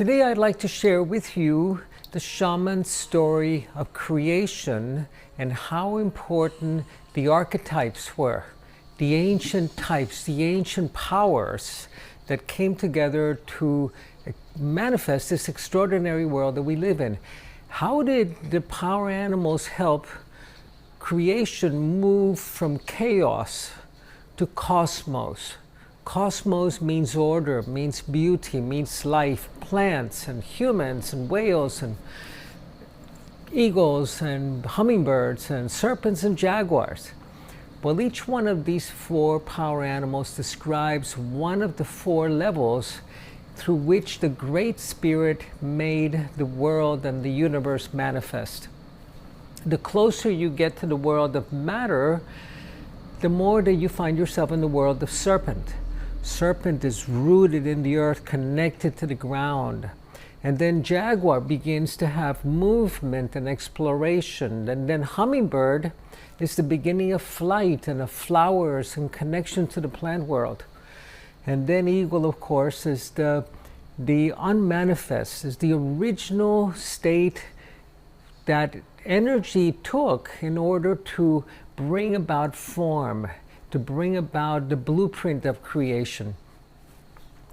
Today I'd like to share with you the shaman's story of creation and how important the archetypes were, the ancient types, the ancient powers that came together to manifest this extraordinary world that we live in. How did the power animals help creation move from chaos to cosmos? Cosmos means order, means beauty, means life, plants and humans and whales and eagles and hummingbirds and serpents and jaguars. Well, each one of these four power animals describes one of the four levels through which the Great Spirit made the world and the universe manifest. The closer you get to the world of matter, the more that you find yourself in the world of serpent. Serpent is rooted in the earth, connected to the ground. And then jaguar begins to have movement and exploration. And then hummingbird is the beginning of flight and of flowers and connection to the plant world. And then eagle, of course, is the unmanifest, is the original state that energy took in order to bring about form, to bring about the blueprint of creation.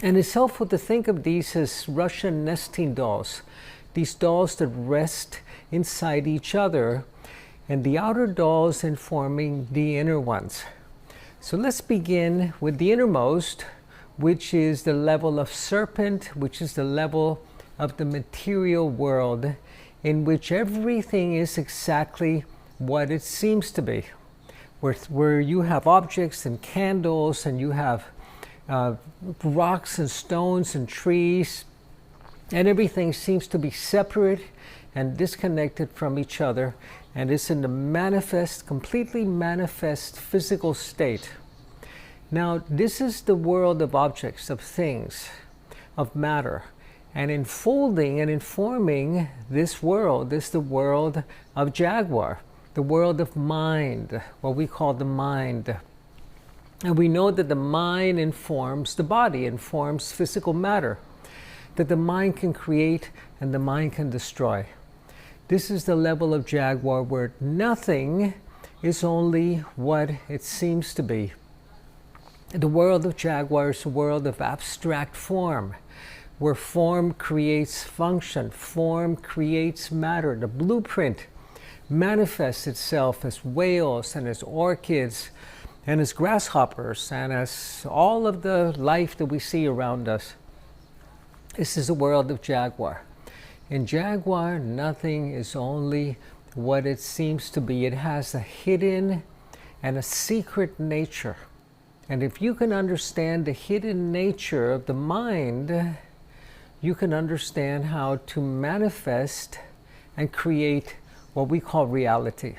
And it's helpful to think of these as Russian nesting dolls, these dolls that rest inside each other, and the outer dolls informing the inner ones. So let's begin with the innermost, which is the level of serpent, which is the level of the material world, in which everything is exactly what it seems to be. Where you have objects and candles, and you have rocks and stones and trees, and everything seems to be separate and disconnected from each other, and it's in the manifest, completely manifest physical state. Now, this is the world of objects, of things, of matter. And enfolding and informing this world is the world of jaguar, the world of mind, what we call the mind. And we know that the mind informs the body, informs physical matter, that the mind can create and the mind can destroy. This is the level of jaguar where nothing is only what it seems to be. The world of jaguar is a world of abstract form, where form creates function, form creates matter. The blueprint manifests itself as whales and as orchids and as grasshoppers and as all of the life that we see around us. This is a world of jaguar. In jaguar, nothing is only what it seems to be. It has a hidden and a secret nature. And if you can understand the hidden nature of the mind, you can understand how to manifest and create what we call reality.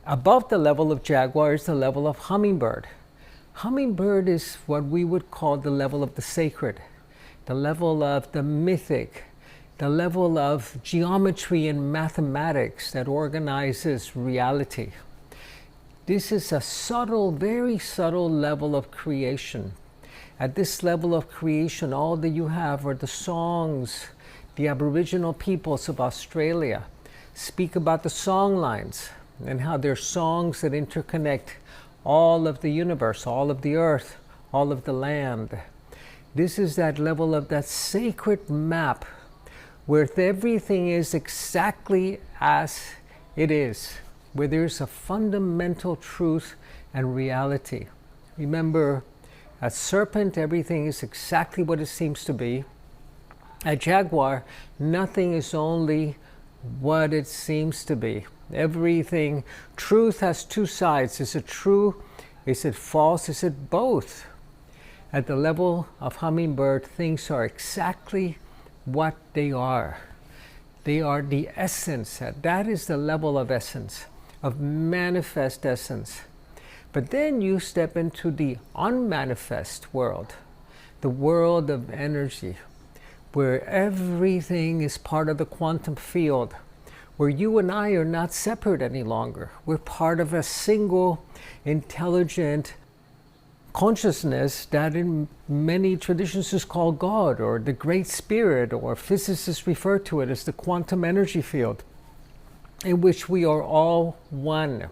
Above the level of jaguar is the level of hummingbird. Hummingbird is what we would call the level of the sacred, the level of the mythic, the level of geometry and mathematics that organizes reality. This is a subtle, very subtle level of creation. At this level of creation, all that you have are the songs. The Aboriginal peoples of Australia speak about the song lines and how they're songs that interconnect all of the universe, all of the earth, all of the land. This is that level of that sacred map where everything is exactly as it is, where there's a fundamental truth and reality. Remember, at serpent, everything is exactly what it seems to be. At jaguar, nothing is only what it seems to be. Everything, truth has two sides. Is it true? Is it false? Is it both? At the level of hummingbird, things are exactly what they are. They are the essence. That is the level of essence, of manifest essence. But then you step into the unmanifest world, the world of energy, where everything is part of the quantum field, where you and I are not separate any longer. We're part of a single, intelligent, consciousness that in many traditions is called God, or the Great Spirit, or physicists refer to it as the quantum energy field, in which we are all one.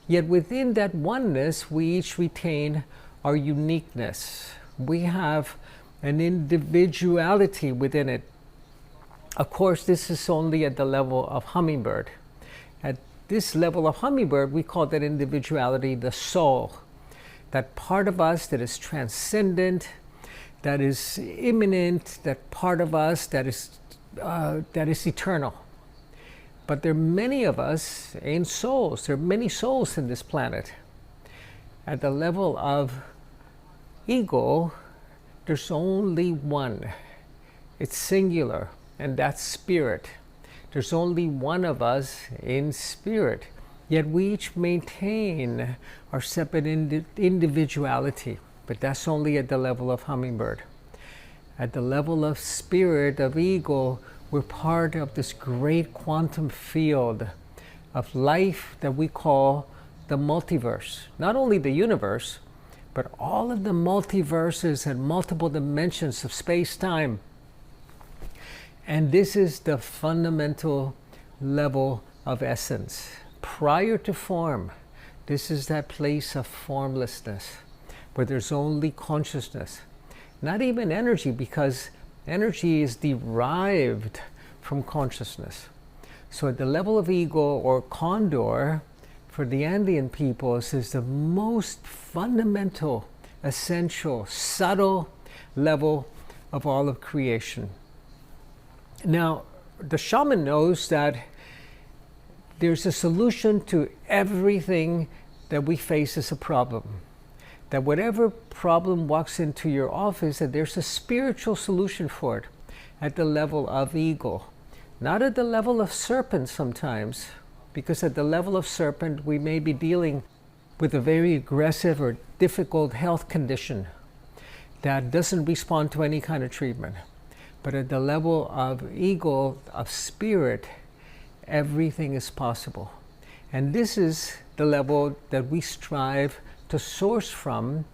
Yet within that oneness, we each retain our uniqueness. We have an individuality within it. Of course, this is only at the level of hummingbird. At this level of hummingbird, we call that individuality the soul. That part of us that is transcendent, that is immanent, that part of us that is eternal. But there are many of us in souls. There are many souls in this planet. At the level of ego, there's only one. It's singular, and that's spirit. There's only one of us in spirit. Yet we each maintain our separate individuality. But that's only at the level of hummingbird. At the level of spirit, of ego, we're part of this great quantum field of life that we call the multiverse. Not only the universe, but all of the multiverses and multiple dimensions of space-time. And this is the fundamental level of essence. Prior to form, this is that place of formlessness, where there's only consciousness. Not even energy, because energy is derived from consciousness. So at the level of ego, or condor, for the Andean peoples, is the most fundamental, essential, subtle level of all of creation. Now, the shaman knows that there's a solution to everything that we face as a problem. That whatever problem walks into your office, that there's a spiritual solution for it at the level of ego. Not at the level of serpent sometimes, because at the level of serpent we may be dealing with a very aggressive or difficult health condition that doesn't respond to any kind of treatment. But at the level of ego, of spirit, everything is possible. And this is the level that we strive to source from,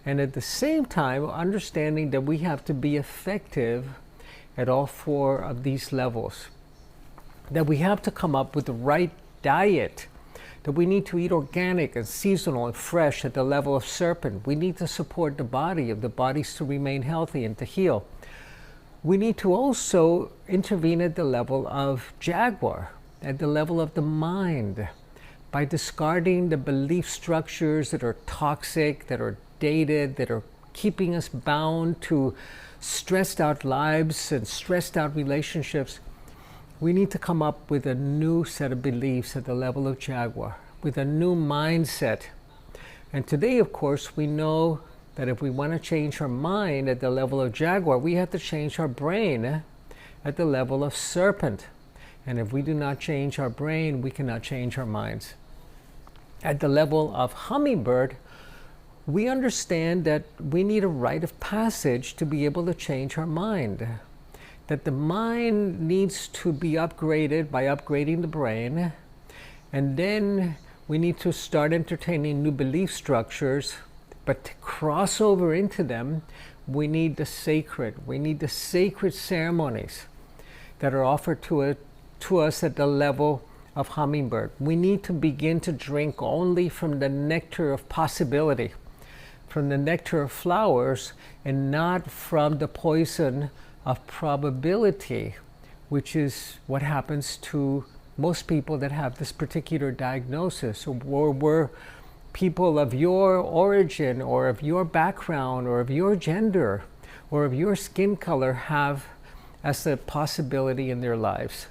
and at the same time understanding that we have to be effective at all four of these levels. That we have to come up with the right diet, that we need to eat organic and seasonal and fresh at the level of serpent. We need to support the body, of the bodies to remain healthy and to heal. We need to also intervene at the level of jaguar, at the level of the mind, by discarding the belief structures that are toxic, that are dated, that are keeping us bound to stressed out lives and stressed out relationships. We need to come up with a new set of beliefs at the level of jaguar, with a new mindset. And today, of course, we know that if we want to change our mind at the level of jaguar, we have to change our brain at the level of serpent. And if we do not change our brain, we cannot change our minds. At the level of hummingbird, we understand that we need a rite of passage to be able to change our mind. That the mind needs to be upgraded by upgrading the brain, and then we need to start entertaining new belief structures. But to cross over into them, we need the sacred. We need the sacred ceremonies that are offered to us at the level of hummingbird. We need to begin to drink only from the nectar of possibility, from the nectar of flowers, and not from the poison of probability, which is what happens to most people that have this particular diagnosis, or were people of your origin, or of your background, or of your gender, or of your skin color have as a possibility in their lives.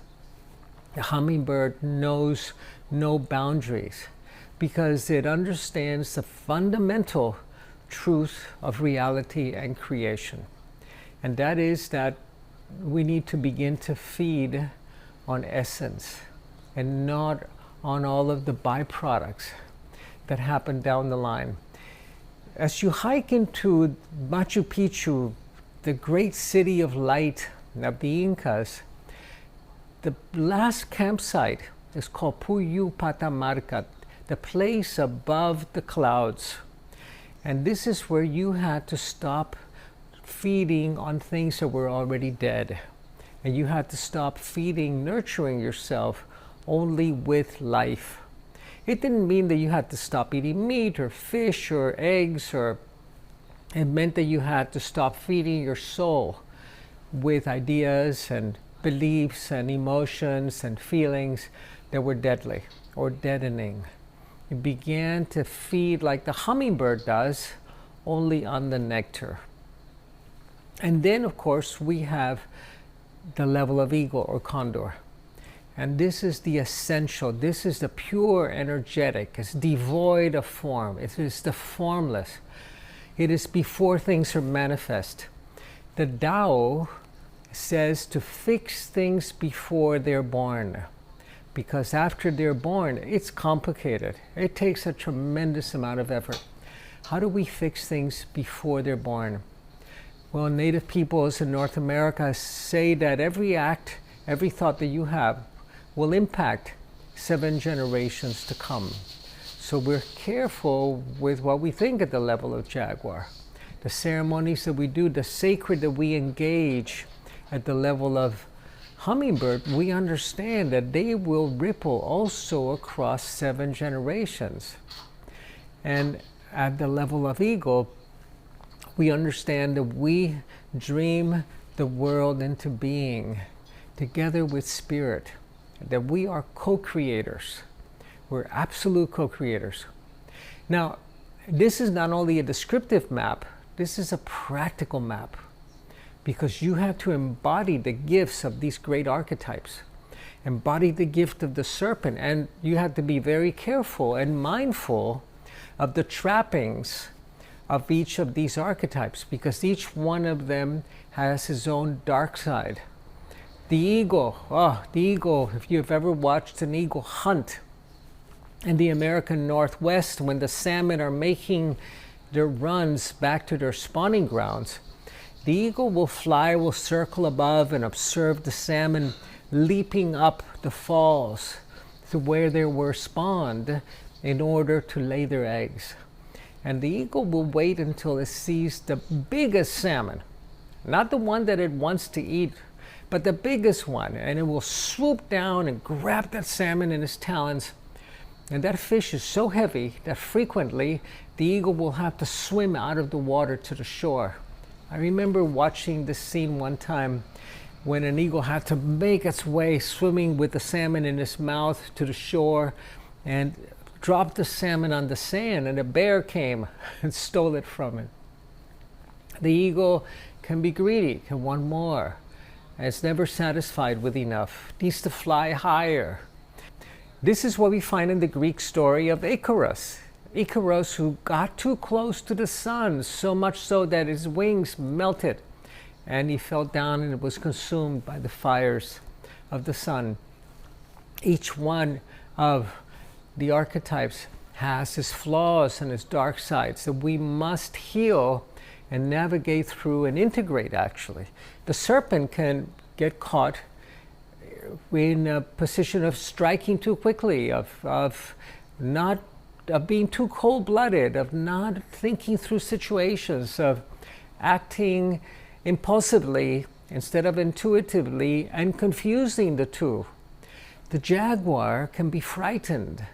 The hummingbird knows no boundaries because it understands the fundamental truth of reality and creation. And that is that we need to begin to feed on essence and not on all of the byproducts that happen down the line. As you hike into Machu Picchu, the great city of light of the Incas, the last campsite is called Puyu Patamarca, the place above the clouds. And this is where you had to stop feeding on things that were already dead. And you had to stop feeding, nurturing yourself only with life. It didn't mean that you had to stop eating meat or fish or eggs, or it meant that you had to stop feeding your soul with ideas and beliefs and emotions and feelings that were deadly or deadening. You began to feed like the hummingbird does, only on the nectar. And then, of course, we have the level of eagle or condor. And this is the essential, this is the pure energetic. It's devoid of form. It is the formless. It is before things are manifest. The Tao says to fix things before they're born, because after they're born, it's complicated. It takes a tremendous amount of effort. How do we fix things before they're born? Well, Native peoples in North America say that every act, every thought that you have will impact 7 generations to come. So we're careful with what we think at the level of Jaguar. The ceremonies that we do, the sacred that we engage at the level of Hummingbird, we understand that they will ripple also across 7 generations. And at the level of Eagle, we understand that we dream the world into being together with Spirit, that we are co-creators. We're absolute co-creators. Now, this is not only a descriptive map, this is a practical map, because you have to embody the gifts of these great archetypes, embody the gift of the serpent, and you have to be very careful and mindful of the trappings of each of these archetypes, because each one of them has his own dark side. The eagle, if you've ever watched an eagle hunt in the American Northwest, when the salmon are making their runs back to their spawning grounds, the eagle will fly, will circle above and observe the salmon leaping up the falls to where they were spawned in order to lay their eggs. And the eagle will wait until it sees the biggest salmon, not the one that it wants to eat, but the biggest one, and it will swoop down and grab that salmon in its talons. And that fish is so heavy that frequently the eagle will have to swim out of the water to the shore. I remember watching this scene one time when an eagle had to make its way swimming with the salmon in its mouth to the shore and dropped the salmon on the sand, and a bear came and stole it from it. The eagle can be greedy, can want more. It's never satisfied with enough, needs to fly higher. This is what we find in the Greek story of Icarus. Icarus, who got too close to the sun, so much so that his wings melted and he fell down and was consumed by the fires of the sun. Each one of the archetypes has his flaws and his dark sides that we must heal and navigate through and integrate, actually. The serpent can get caught in a position of striking too quickly, of being too cold-blooded, of not thinking through situations, of acting impulsively instead of intuitively, and confusing the two. The jaguar can be frightened.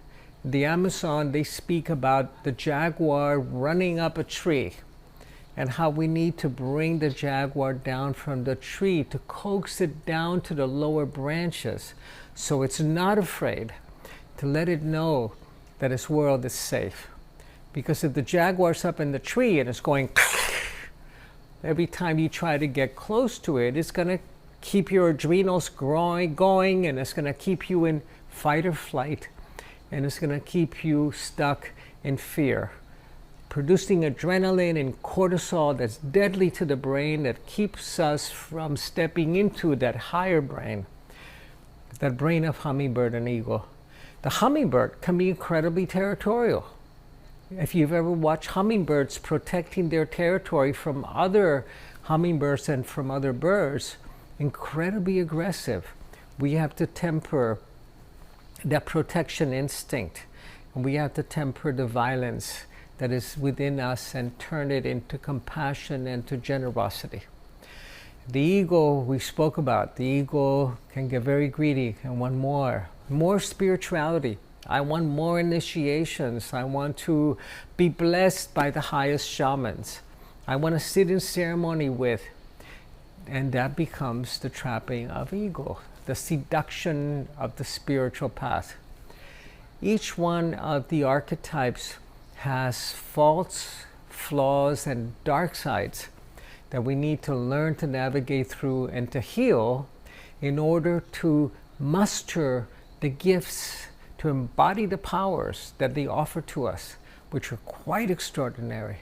The Amazon, they speak about the jaguar running up a tree and how we need to bring the jaguar down from the tree to coax it down to the lower branches so it's not afraid, to let it know that its world is safe. Because if the jaguar's up in the tree and it's going every time you try to get close to it, it's going to keep your adrenals going, and it's going to keep you in fight or flight, and it's going to keep you stuck in fear, producing adrenaline and cortisol that's deadly to the brain, that keeps us from stepping into that higher brain, that brain of hummingbird and eagle. The hummingbird can be incredibly territorial. If you've ever watched hummingbirds protecting their territory from other hummingbirds and from other birds, incredibly aggressive. We have to temper that protection instinct, and we have to temper the violence that is within us and turn it into compassion and to generosity. The ego we spoke about, the ego can get very greedy and want more spirituality. I want more initiations. I want to be blessed by the highest shamans. I want to sit in ceremony with. And that becomes the trapping of ego, the seduction of the spiritual path. Each one of the archetypes has faults, flaws, and dark sides that we need to learn to navigate through and to heal in order to muster the gifts, to embody the powers that they offer to us, which are quite extraordinary.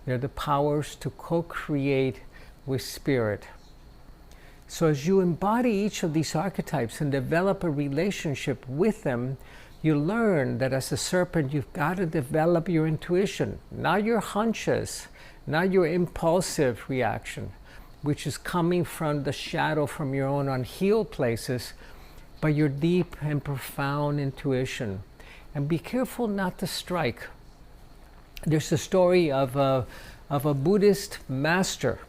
They're the powers to co-create with spirit. So as you embody each of these archetypes and develop a relationship with them, you learn that as a serpent, you've got to develop your intuition, not your hunches, not your impulsive reaction, which is coming from the shadow, from your own unhealed places, but your deep and profound intuition. And be careful not to strike. There's a story of a Buddhist master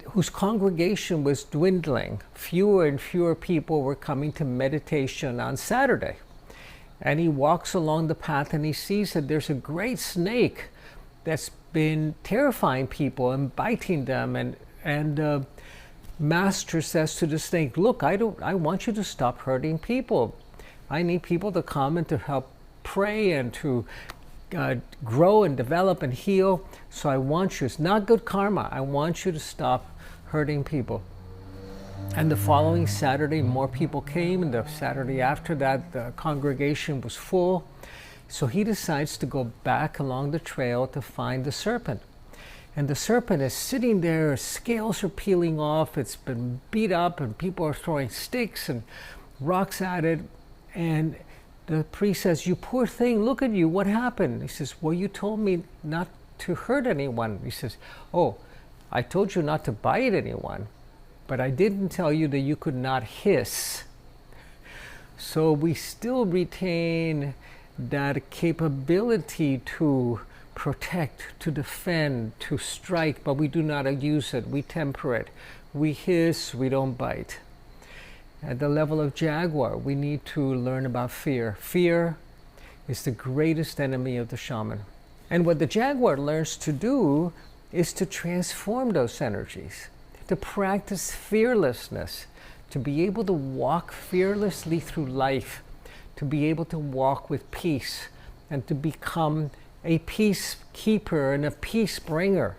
whose congregation was dwindling. Fewer and fewer people were coming to meditation on Saturday. And he walks along the path and he sees that there's a great snake that's been terrifying people and biting them. And the master says to the snake, look, I want you to stop hurting people. I need people to come and to help pray and to grow and develop and heal. So I want you, it's not good karma, I want you to stop hurting people. And the following Saturday, more people came, and the Saturday after that, the congregation was full. So he decides to go back along the trail to find the serpent. And the serpent is sitting there, scales are peeling off, it's been beat up, and people are throwing sticks and rocks at it. And the priest says, you poor thing, look at you, what happened? He says, well, you told me not to hurt anyone. He says, oh, I told you not to bite anyone, but I didn't tell you that you could not hiss. So we still retain that capability to protect, to defend, to strike, but we do not use it. We temper it. We hiss, we don't bite. At the level of jaguar, we need to learn about fear. Fear is the greatest enemy of the shaman. And what the jaguar learns to do is to transform those energies, to practice fearlessness, to be able to walk fearlessly through life, to be able to walk with peace, and to become a peacekeeper and a peace bringer.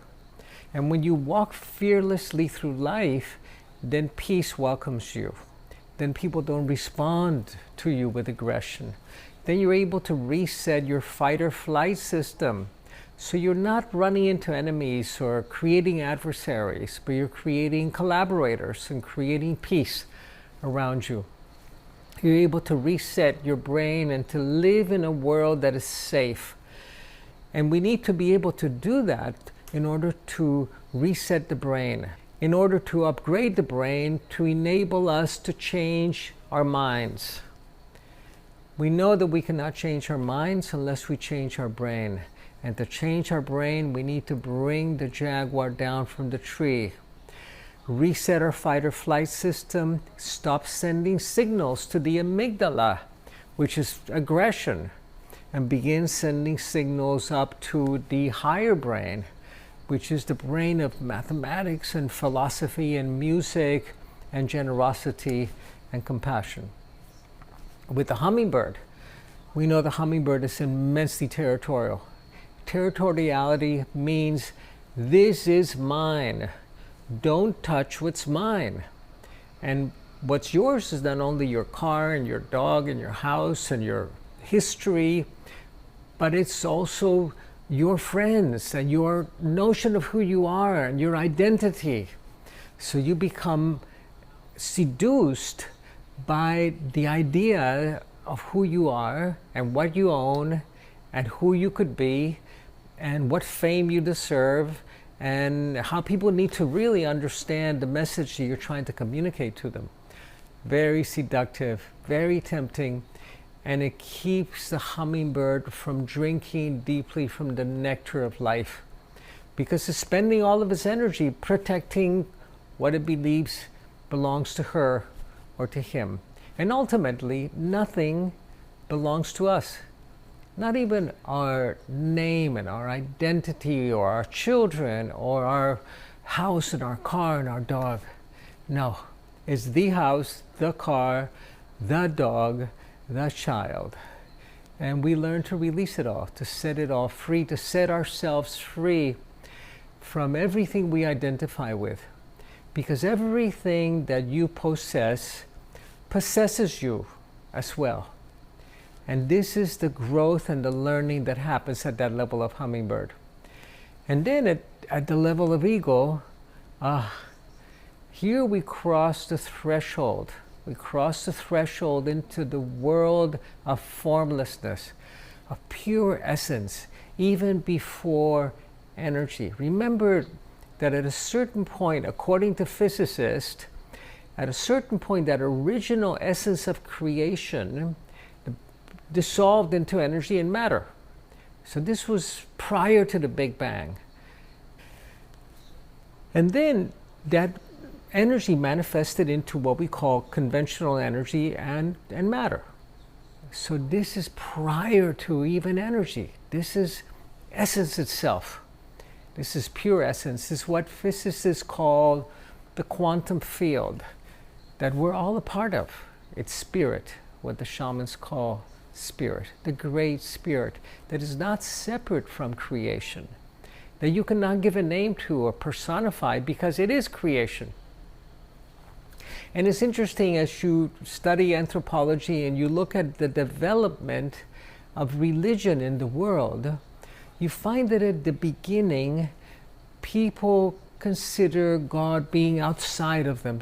And when you walk fearlessly through life, then peace welcomes you. Then people don't respond to you with aggression. Then you're able to reset your fight or flight system. So you're not running into enemies or creating adversaries, but you're creating collaborators and creating peace around you. You're able to reset your brain and to live in a world that is safe. And we need to be able to do that in order to reset the brain, in order to upgrade the brain, to enable us to change our minds. We know that we cannot change our minds unless we change our brain. And to change our brain, we need to bring the jaguar down from the tree. Reset our fight or flight system, stop sending signals to the amygdala, which is aggression, and begin sending signals up to the higher brain, which is the brain of mathematics and philosophy and music and generosity and compassion. With the hummingbird, we know the hummingbird is immensely territorial. Territoriality means this is mine. Don't touch what's mine. And what's yours is not only your car and your dog and your house and your history, but it's also your friends and your notion of who you are and your identity. So you become seduced by the idea of who you are and what you own and who you could be and what fame you deserve and how people need to really understand the message that you're trying to communicate to them. Very seductive, very tempting, and it keeps the hummingbird from drinking deeply from the nectar of life, because it's spending all of its energy protecting what it believes belongs to her or to him. And ultimately, nothing belongs to us. Not even our name and our identity or our children or our house and our car and our dog. No, it's the house, the car, the dog, the child. And we learn to release it all, to set it all free, to set ourselves free from everything we identify with. Because everything that you possess possesses you as well. And this is the growth and the learning that happens at that level of hummingbird. And then at the level of eagle, here we cross the threshold. We cross the threshold into the world of formlessness, of pure essence, even before energy. Remember that at a certain point, according to physicists, at a certain point, that original essence of creation dissolved into energy and matter. So this was prior to the Big Bang. And then that energy manifested into what we call conventional energy and matter. So this is prior to even energy. This is essence itself. This is pure essence. This is what physicists call the quantum field that we're all a part of. It's spirit, what the shamans call spirit, the great spirit that is not separate from creation, that you cannot give a name to or personify because it is creation. And it's interesting as you study anthropology and you look at the development of religion in the world, you find that at the beginning, people consider God being outside of them.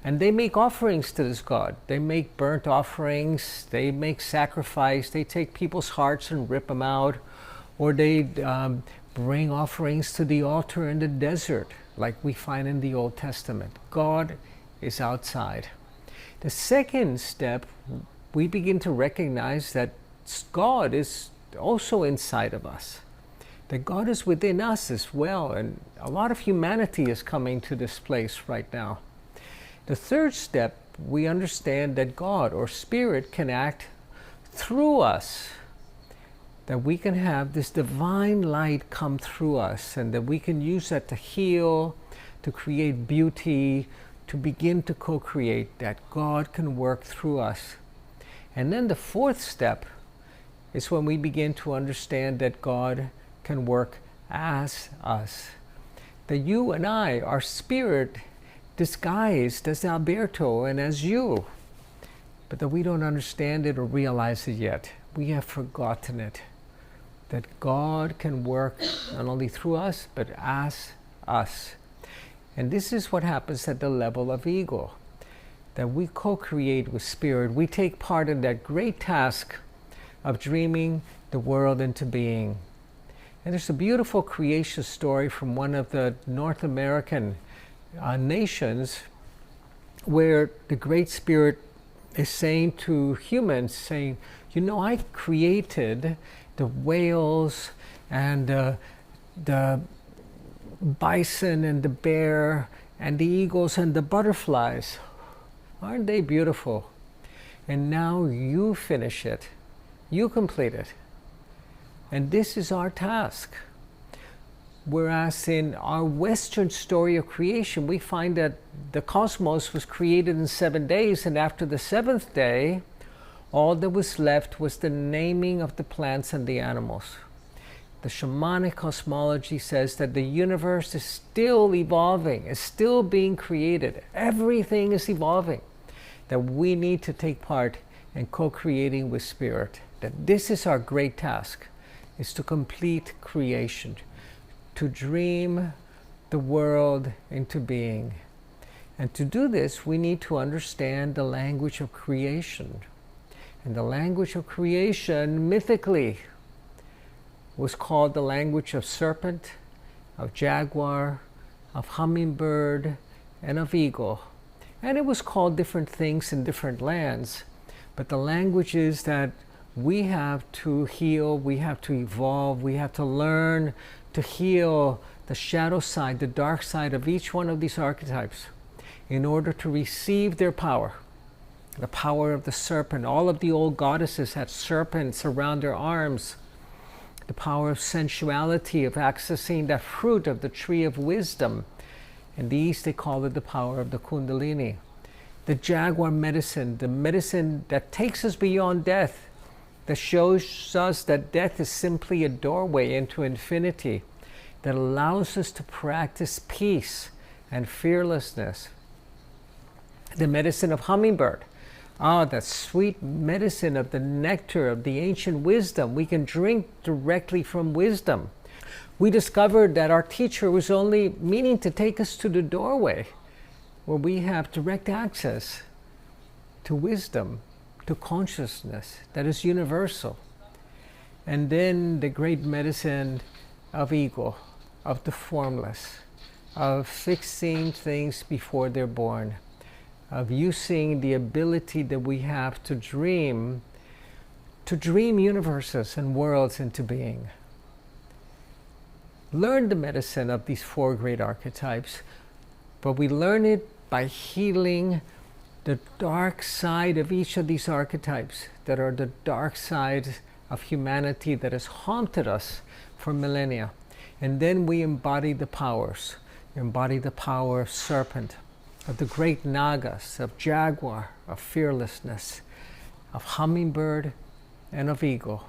And they make offerings to this God. They make burnt offerings, they make sacrifice, they take people's hearts and rip them out, or they bring offerings to the altar in the desert, like we find in the Old Testament. God is outside. The second step, we begin to recognize that God is also inside of us, that God is within us as well, and a lot of humanity is coming to this place right now. The third step, we understand that God or Spirit can act through us, that we can have this divine light come through us, and that we can use that to heal, to create beauty, to begin to co-create, that God can work through us. And then the fourth step is when we begin to understand that God can work as us, that you and I, our spirit, disguised as Alberto and as you, but that we don't understand it or realize it yet. We have forgotten it, that God can work not only through us, but as us. And this is what happens at the level of ego, that we co-create with spirit. We take part in that great task of dreaming the world into being. And there's a beautiful creation story from one of the North American nations where the Great Spirit is saying to humans, saying, you know, I created the whales and the bison and the bear and the eagles and the butterflies. Aren't they beautiful? And now you finish it. You complete it. And this is our task. Whereas in our Western story of creation, we find that the cosmos was created in 7 days, and after the seventh day, all that was left was the naming of the plants and the animals. The shamanic cosmology says that the universe is still evolving, is still being created. Everything is evolving. That we need to take part in co-creating with Spirit. That this is our great task, is to complete creation, to dream the world into being. And to do this, we need to understand the language of creation. And the language of creation, mythically, was called the language of serpent, of jaguar, of hummingbird, and of eagle. And it was called different things in different lands. But the language is that we have to heal, we have to evolve, we have to learn to heal the shadow side, the dark side of each one of these archetypes in order to receive their power. The power of the serpent. All of the old goddesses had serpents around their arms. The power of sensuality, of accessing the fruit of the tree of wisdom. And these, they call it the power of the Kundalini. The jaguar medicine, the medicine that takes us beyond death, that shows us that death is simply a doorway into infinity, that allows us to practice peace and fearlessness. The medicine of hummingbird. That sweet medicine of the nectar of the ancient wisdom. We can drink directly from wisdom. We discovered that our teacher was only meaning to take us to the doorway where we have direct access to wisdom, to consciousness that is universal. And then the great medicine of ego, of the formless, of fixing things before they're born, of using the ability that we have to dream universes and worlds into being. Learn the medicine of these four great archetypes, but we learn it by healing the dark side of each of these archetypes that are the dark side of humanity that has haunted us for millennia. And then we embody the powers. We embody the power of serpent, of the great nagas, of jaguar, of fearlessness, of hummingbird, and of eagle.